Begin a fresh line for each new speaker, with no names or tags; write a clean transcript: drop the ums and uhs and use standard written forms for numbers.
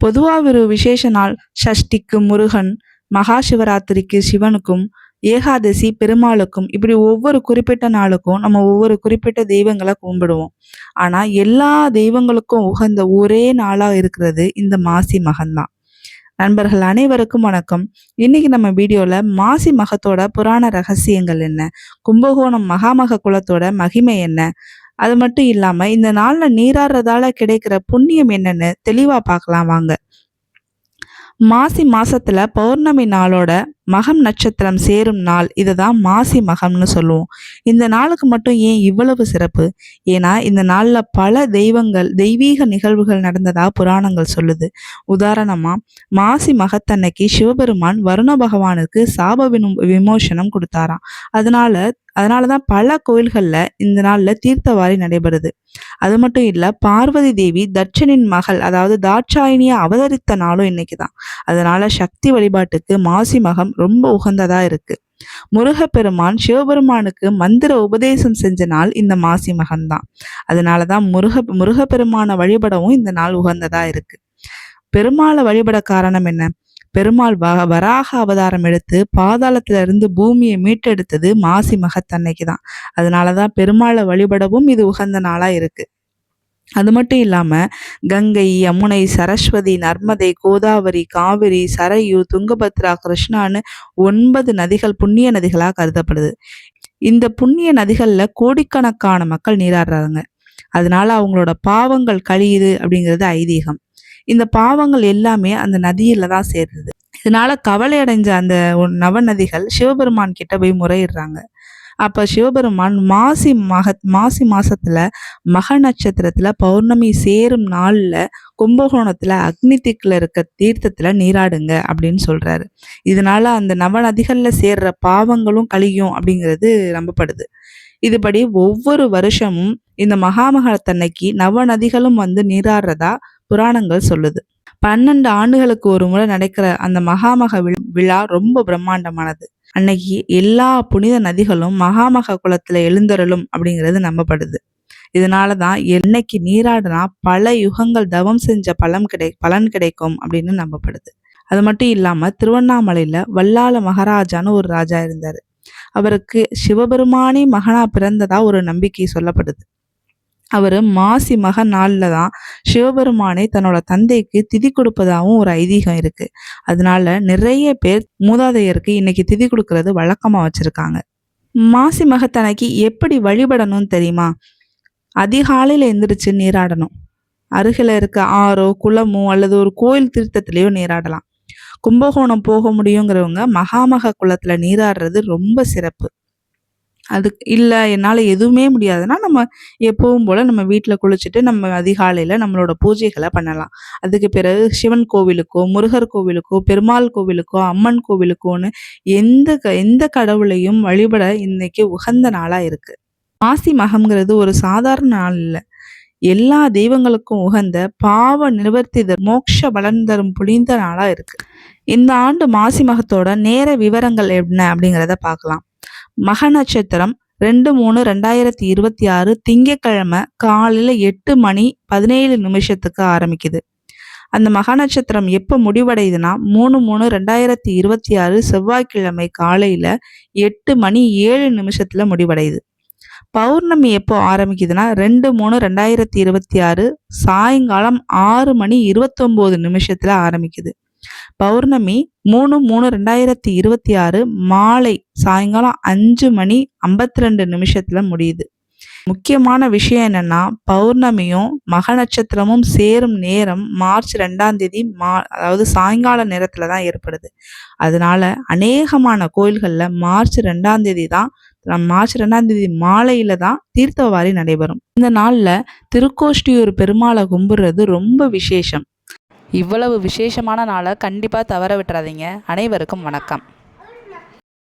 பொதுவாக ஒரு விசேஷ நாள் சஷ்டிக்கு முருகன், மகா சிவராத்திரிக்கு சிவனுக்கும், ஏகாதசி பெருமாளுக்கும், இப்படி ஒவ்வொரு குறிப்பிட்ட நாளுக்கும் நம்ம ஒவ்வொரு குறிப்பிட்ட தெய்வங்களை கும்பிடுவோம். ஆனா எல்லா தெய்வங்களுக்கும் உகந்த ஒரே நாளா இருக்கிறது இந்த மாசி மகம்தான். நண்பர்கள் அனைவருக்கும் வணக்கம். இன்னைக்கு நம்ம வீடியோல மாசி மகத்தோட புராண ரகசியங்கள் என்ன, கும்பகோணம் மகாமக குலத்தோட மகிமை என்ன, அது மட்டும் இல்லாம இந்த நாள்ல நீராடுறதால கிடைக்கிற புண்ணியம் என்னன்னு தெளிவா பார்க்கலாம் வாங்க. மாசி மாசத்துல பௌர்ணமி நாளோட மகம் நட்சத்திரம் சேரும் நாள், இதுதான் மாசி மகம்னு சொல்லுவோம். இந்த நாளுக்கு மட்டும் ஏன் இவ்வளவு சிறப்பு? ஏன்னா இந்த நாள்ல பல தெய்வீக நிகழ்வுகள் நடந்ததா புராணங்கள் சொல்லுது. உதாரணமா மாசி மகத்தன்னைக்கு சிவபெருமான் வருண பகவானுக்கு சாப விமோசனம் கொடுத்தாராம். அதனாலதான் பல கோயில்கள்ல இந்த நாள்ல தீர்த்தவாரி நடைபெறுது. அது மட்டும் இல்ல, பார்வதி தேவி தட்சனின் மகள், அதாவது தாட்சாயினிய அவதரித்த நாளும் இன்னைக்குதான். அதனால சக்தி வழிபாட்டுக்கு மாசி மகம் ரொம்ப உகந்ததா இருக்கு. முருகப்பெருமான் சிவபெருமானுக்கு மந்திர உபதேசம் செஞ்ச நாள் இந்த மாசி மகம்தான். அதனாலதான் முருகப்பெருமான வழிபடவும் இந்த நாள் உகந்ததா இருக்கு. பெருமாளை வழிபட காரணம் என்ன? பெருமாள் வராக அவதாரம் எடுத்து பாதாளத்துல இருந்து பூமியை மீட்டெடுத்தது மாசி மகத்தன்னைக்கு தான். அதனாலதான் பெருமாளை வழிபடவும் இது உகந்த நாளா இருக்கு. அது மட்டும் இல்லாம கங்கை, யமுனை, சரஸ்வதி, நர்மதை, கோதாவரி, காவிரி, சரையு, துங்கபத்ரா, கிருஷ்ணான்னு 9 நதிகள் புண்ணிய நதிகளா கருதப்படுது. இந்த புண்ணிய நதிகள்ல கோடிக்கணக்கான மக்கள் நீராடுறாங்க. அதனால அவங்களோட பாவங்கள் கழியுது அப்படிங்கிறது ஐதீகம். இந்த பாவங்கள் எல்லாமே அந்த நதியில தான் சேருது. இதனால கவலை அடைஞ்ச அந்த நவநதிகள் சிவபெருமான் கிட்ட போய் முறையிடுறாங்க. அப்ப சிவபெருமான் மாசி மாசத்துல மக நட்சத்திரத்துல பௌர்ணமி சேரும் நாள்ல கும்பகோணத்துல அக்னி திக்குல இருக்க தீர்த்தத்துல நீராடுங்க அப்படின்னு சொல்றாரு. இதனால அந்த நவநதிகள்ல சேர்ற பாவங்களும் கழியும் அப்படிங்கிறது நம்பப்படுது. இதுபடி ஒவ்வொரு வருஷமும் இந்த மகாமகத்தன்னைக்கு நவநதிகளும் வந்து நீராடுறதா புராணங்கள் சொல்லுது. 12 ஆண்டுகளுக்கு ஒரு முறை நடக்கிற அந்த மகாமக விழா ரொம்ப பிரம்மாண்டமானது. அன்னைக்கு எல்லா புனித நதிகளும் மகாமக குலத்துல எழுந்தருளும் அப்படிங்கிறது நம்பப்படுது. இதனாலதான் என்னைக்கு நீராடினா பல யுகங்கள் தவம் செஞ்ச பலன் கிடைக்கும் அப்படின்னு நம்பப்படுது. அது மட்டும் இல்லாம திருவண்ணாமலையில வல்லாள மகாராஜான்னு ஒரு ராஜா இருந்தாரு. அவருக்கு சிவபெருமானே மகனா பிறந்ததா ஒரு நம்பிக்கை சொல்லப்படுது. அவரு மாசி மக நாள்ல தான் சிவபெருமானை தன்னோட தந்தைக்கு திதி கொடுப்பதாகவும் ஒரு ஐதீகம் இருக்கு. அதனால நிறைய பேர் மூதாதையருக்கு இன்னைக்கு திதி கொடுக்கறது வழக்கமா வச்சிருக்காங்க. மாசி மகத்தன்னைக்கு எப்படி வழிபடணும்னு தெரியுமா? அதிகாலையில எந்திரிச்சு நீராடணும். அருகில இருக்க ஆறோ குளமோ அல்லது ஒரு கோயில் தீர்த்தத்திலேயோ நீராடலாம். கும்பகோணம் போக முடியுங்கிறவங்க மகாமக குளத்துல நீராடுறது ரொம்ப சிறப்பு. அது இல்லை என்னால் எதுவுமே முடியாதுன்னா நம்ம எப்பவும் போல் நம்ம வீட்டில் குளிச்சுட்டு நம்ம அதிகாலையில் நம்மளோட பூஜைகளை பண்ணலாம். அதுக்கு பிறகு சிவன் கோவிலுக்கோ, முருகர் கோவிலுக்கோ, பெருமாள் கோவிலுக்கோ, அம்மன் கோவிலுக்கோன்னு எந்த கடவுளையும் வழிபட இன்னைக்கு உகந்த நாளாக இருக்குது. மாசி மகம்ங்கிறது ஒரு சாதாரண நாள் இல்லை. எல்லா தெய்வங்களுக்கும் உகந்த பாவ நிவர்த்தி மோட்ச பலன் தரும் புனிந்த நாளாக இருக்குது. இந்த ஆண்டு மாசி மகத்தோட நேர விவரங்கள் என்ன அப்படிங்கிறத பார்க்கலாம். மக நட்சத்திரம் 2/3/2026 திங்கட்கிழமை காலையில 8:17 ஆரம்பிக்குது. அந்த மக நட்சத்திரம் எப்போ முடிவடையுதுன்னா 3/3/2026 செவ்வாய்க்கிழமை காலையில 8:07 முடிவடையுது. பௌர்ணமி எப்போ ஆரம்பிக்குதுன்னா 2/3/2026 சாயங்காலம் 6:29 ஆரம்பிக்குது. பௌர்ணமி 3/3/2026 மாலை சாயங்காலம் 5:52 முடியுது. முக்கியமான விஷயம் என்னன்னா, பௌர்ணமியும் மக நட்சத்திரமும் சேரும் நேரம் மார்ச் 2ஆம் தேதி அதாவது சாயங்கால நேரத்துல தான் ஏற்படுது. அதனால அநேகமான கோயில்கள்ல மார்ச் 2ஆம் தேதி மாலையில தான் தீர்த்தவாரி நடைபெறும். இந்த நாள்ல திருக்கோஷ்டியூர் பெருமாளை கும்பிடுறது ரொம்ப விசேஷம். இவ்வளவு விசேஷமான நாளை கண்டிப்பாக தவற விட்டுறாதீங்க. அனைவருக்கும் வணக்கம்.